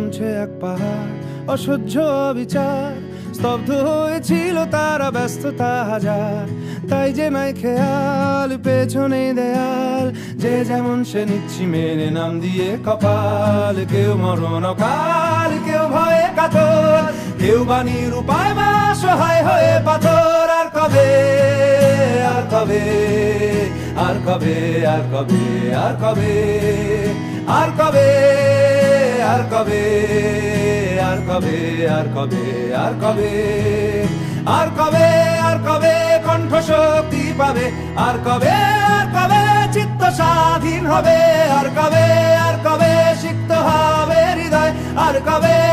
গুনছে এক পাহাড়, অসহ্য বিচার, স্তব্ধ হয়েছিল তারা, ব্যস্ততা হাজার। তাই যে নাই খেয়াল, পেছনে দেয়াল, যে যেমন সে নিচ্ছি মেনে নাম দিয়ে কপাল। কেউ মরণ অকাল, কেউ ভয়ে কাতর, কেউ বাণীর উপায় বা সহায় হয়ে পাথর। আর কবে, আর কবে, আর কবে, আর কবে, আর কবে, আর কবে, আর কবে, আর কবে, আর কবে, আর কবে, আর কবে, আর কবে কণ্ঠ শক্তি পাবে, আর কবে, আর কবে চিত্ত স্বাধীন হবে, আর কবে, আর কবে সিক্ত হবে হৃদয়, আর কবে।